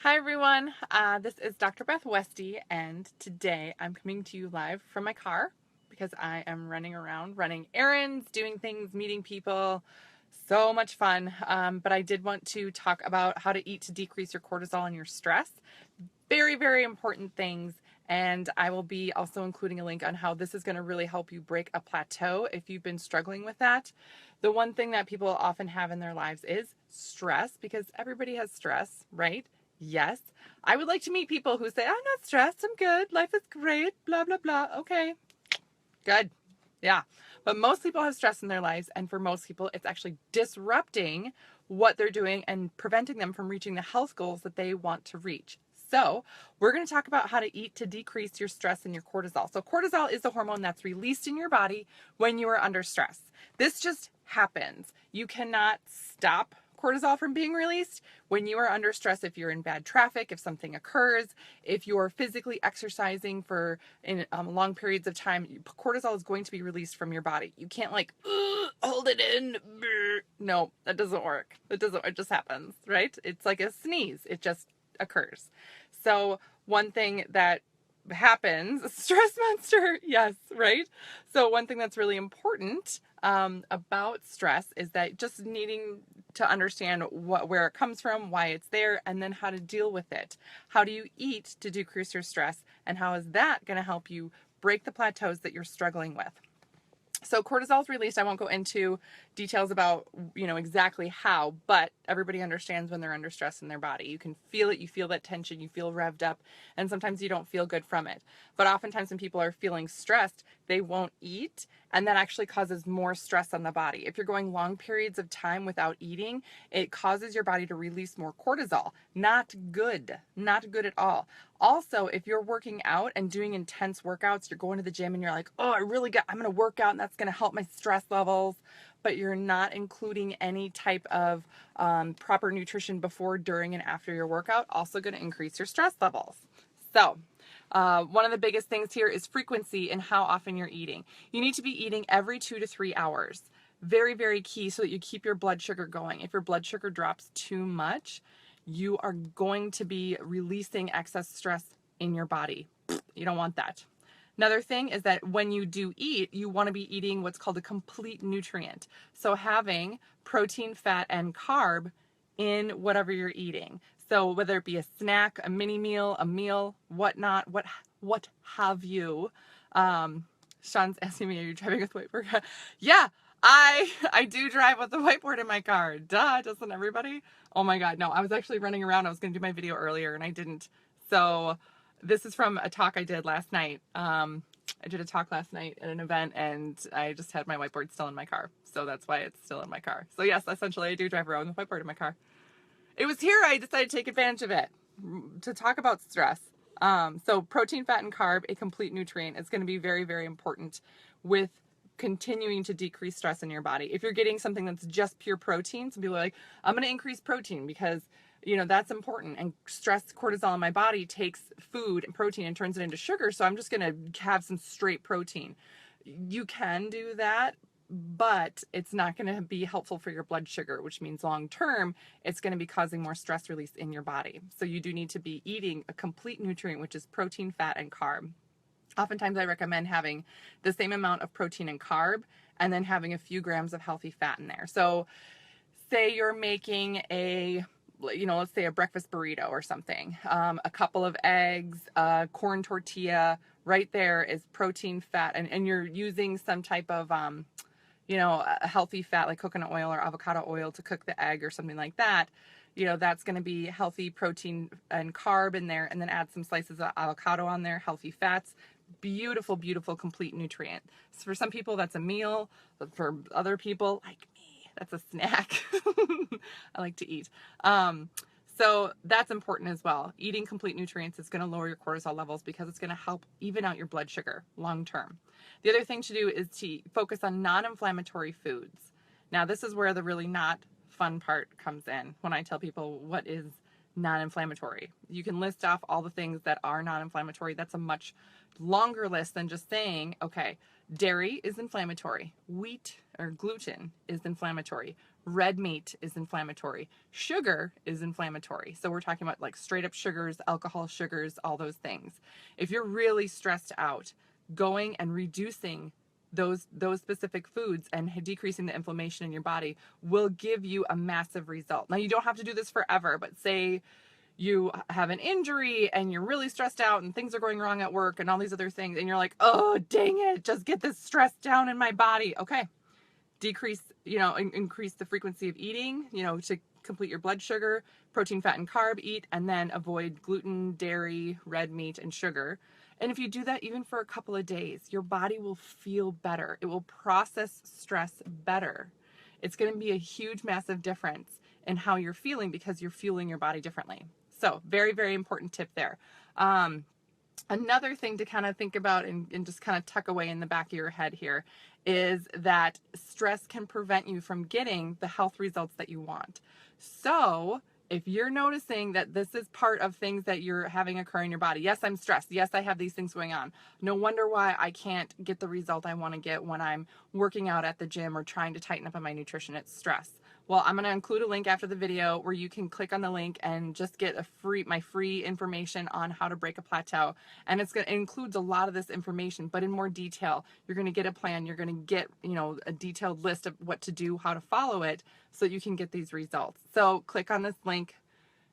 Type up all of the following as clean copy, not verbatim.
Hi everyone, this is Dr. Beth Westy, and today I'm coming to you live from my car because I am running around, running errands, doing things, meeting people. So much fun. But I did want to talk about how to eat to decrease your cortisol and your stress. Very, very important things. And I will be also including a link on how this is going to really help you break a plateau if you've been struggling with that. The one thing that people often have in their lives is stress, because everybody has stress, right? Yes. I would like to meet people who say, I'm not stressed, I'm good, life is great, blah, blah, blah. Okay, good. Yeah. But most people have stress in their lives, and for most people, it's actually disrupting what they're doing and preventing them from reaching the health goals that they want to reach. So, we're going to talk about how to eat to decrease your stress and your cortisol. So, cortisol is the hormone that's released in your body when you are under stress. This just happens. You cannot stop cortisol from being released when you are under stress. If you're in bad traffic, if something occurs, if you're physically exercising for long periods of time, cortisol is going to be released from your body. You can't hold it in. No, that doesn't work. It just happens, right? It's like a sneeze. It just occurs. So one thing that happens, stress monster, yes, right? So one thing that's really important about stress is that just needing to understand where it comes from, why it's there, and then how to deal with it. How do you eat to decrease your stress, and how is that going to help you break the plateaus that you're struggling with? So cortisol is released. I won't go into details about, exactly how, but everybody understands when they're under stress in their body. You can feel it. You feel that tension. You feel revved up, and sometimes you don't feel good from it. But oftentimes when people are feeling stressed, they won't eat, and that actually causes more stress on the body. If you're going long periods of time without eating, it causes your body to release more cortisol. Not good. Not good at all. Also, if you're working out and doing intense workouts, you're going to the gym and you're like, oh, I'm going to work out and that's going to help my stress levels, but you're not including any type of proper nutrition before, during, and after your workout, also going to increase your stress levels. So, one of the biggest things here is frequency and how often you're eating. You need to be eating every 2 to 3 hours. Very, very key so that you keep your blood sugar going. If your blood sugar drops too much, you are going to be releasing excess stress in your body. You don't want that. Another thing is that when you do eat, you want to be eating what's called a complete nutrient. So having protein, fat, and carb in whatever you're eating. So whether it be a snack, a mini meal, a meal, whatnot, what have you. Sean's asking me, are you driving with whiteboard? Yeah, I do drive with the whiteboard in my car. Duh, doesn't everybody? Oh my God, no, I was actually running around. I was going to do my video earlier and I didn't. So this is from a talk I did last night. I did a talk last night at an event and I just had my whiteboard still in my car. So that's why it's still in my car. So yes, essentially I do drive around with a whiteboard in my car. It was here I decided to take advantage of it to talk about stress. So protein, fat, and carb, a complete nutrient, is going to be very, very important with continuing to decrease stress in your body. If you're getting something that's just pure protein, some people are like, I'm going to increase protein because, that's important. And stress, cortisol in my body takes food and protein and turns it into sugar. So I'm just going to have some straight protein. You can do that, but it's not going to be helpful for your blood sugar, which means long term, it's going to be causing more stress release in your body. So you do need to be eating a complete nutrient, which is protein, fat, and carb. Oftentimes I recommend having the same amount of protein and carb and then having a few grams of healthy fat in there. So say you're making let's say a breakfast burrito or something, a couple of eggs, a corn tortilla, right there is protein, fat, and you're using some type of, a healthy fat like coconut oil or avocado oil to cook the egg or something like that. That's going to be healthy protein and carb in there, and then add some slices of avocado on there, healthy fats. Beautiful, beautiful, complete nutrient. So for some people, that's a meal. But for other people, like me, that's a snack. I like to eat. So that's important as well. Eating complete nutrients is going to lower your cortisol levels because it's going to help even out your blood sugar long term. The other thing to do is to focus on non-inflammatory foods. Now, this is where the really not fun part comes in when I tell people what is non-inflammatory. You can list off all the things that are non-inflammatory. That's a much longer list than just saying, okay, dairy is inflammatory, wheat or gluten is inflammatory, red meat is inflammatory, sugar is inflammatory. So we're talking about like straight up sugars, alcohol sugars, all those things. If you're really stressed out, going and reducing those specific foods and decreasing the inflammation in your body will give you a massive result. Now, you don't have to do this forever, but say you have an injury and you're really stressed out and things are going wrong at work and all these other things, and you're like, oh, dang it, just get this stress down in my body. Okay, decrease, increase the frequency of eating, to complete your blood sugar, protein, fat, and carb, eat, and then avoid gluten, dairy, red meat, and sugar. And if you do that even for a couple of days, your body will feel better. It will process stress better. It's going to be a huge, massive difference in how you're feeling because you're fueling your body differently. So very, very important tip there. Another thing to kind of think about and just kind of tuck away in the back of your head here is that stress can prevent you from getting the health results that you want. So if you're noticing that this is part of things that you're having occur in your body, yes, I'm stressed. Yes, I have these things going on. No wonder why I can't get the result I want to get when I'm working out at the gym or trying to tighten up on my nutrition. It's stress. Well, I'm going to include a link after the video where you can click on the link and just get my free information on how to break a plateau. And it includes a lot of this information, but in more detail. You're going to get a plan. You're going to get, a detailed list of what to do, how to follow it, so you can get these results. So click on this link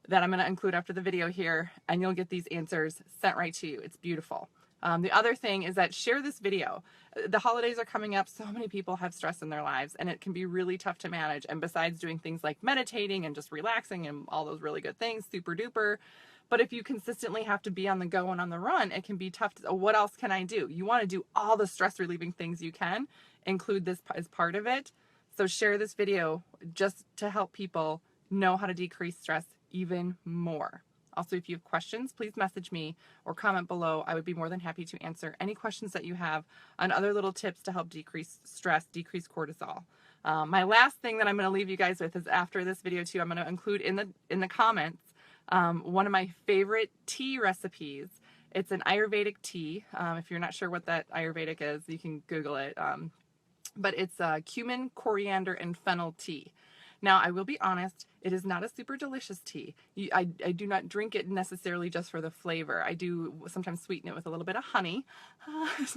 that I'm going to include after the video here, and you'll get these answers sent right to you. It's beautiful. The other thing is that share this video. The holidays are coming up. So many people have stress in their lives, and it can be really tough to manage. And besides doing things like meditating and just relaxing and all those really good things, super duper. But if you consistently have to be on the go and on the run, it can be tough. What else can I do? You want to do all the stress relieving things you can. Include this as part of it. So share this video just to help people know how to decrease stress even more. Also, if you have questions, please message me or comment below. I would be more than happy to answer any questions that you have on other little tips to help decrease stress, decrease cortisol. My last thing that I'm going to leave you guys with is after this video too, I'm going to include in the comments one of my favorite tea recipes. It's an Ayurvedic tea. If you're not sure what that Ayurvedic is, you can Google it. But it's cumin, coriander, and fennel tea. Now, I will be honest, it is not a super delicious tea. I do not drink it necessarily just for the flavor. I do sometimes sweeten it with a little bit of honey,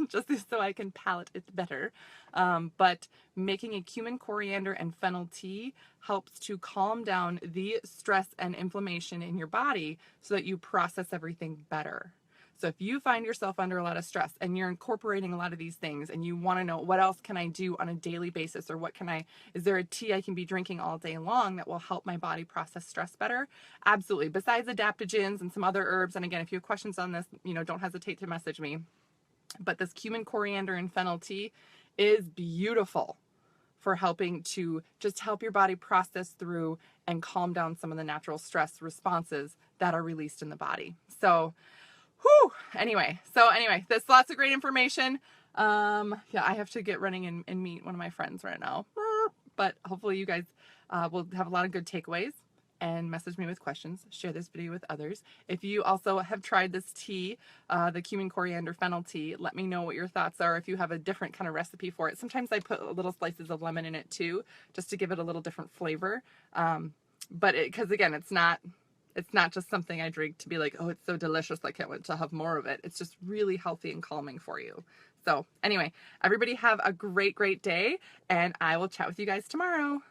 just so I can palate it better. But making a cumin, coriander, and fennel tea helps to calm down the stress and inflammation in your body so that you process everything better. So if you find yourself under a lot of stress and you're incorporating a lot of these things and you want to know what else can I do on a daily basis, or is there a tea I can be drinking all day long that will help my body process stress better? Absolutely. Besides adaptogens and some other herbs. And again, if you have questions on this, don't hesitate to message me. But this cumin, coriander, and fennel tea is beautiful for helping to just help your body process through and calm down some of the natural stress responses that are released in the body. So Anyway, there's lots of great information. Yeah, I have to get running and meet one of my friends right now. But hopefully you guys will have a lot of good takeaways and message me with questions. Share this video with others. If you also have tried this tea, the cumin, coriander, fennel tea, let me know what your thoughts are if you have a different kind of recipe for it. Sometimes I put little slices of lemon in it too, just to give it a little different flavor. Because again, it's not just something I drink to be like, oh, it's so delicious, I can't wait to have more of it. It's just really healthy and calming for you. So anyway, everybody have a great, great day, and I will chat with you guys tomorrow.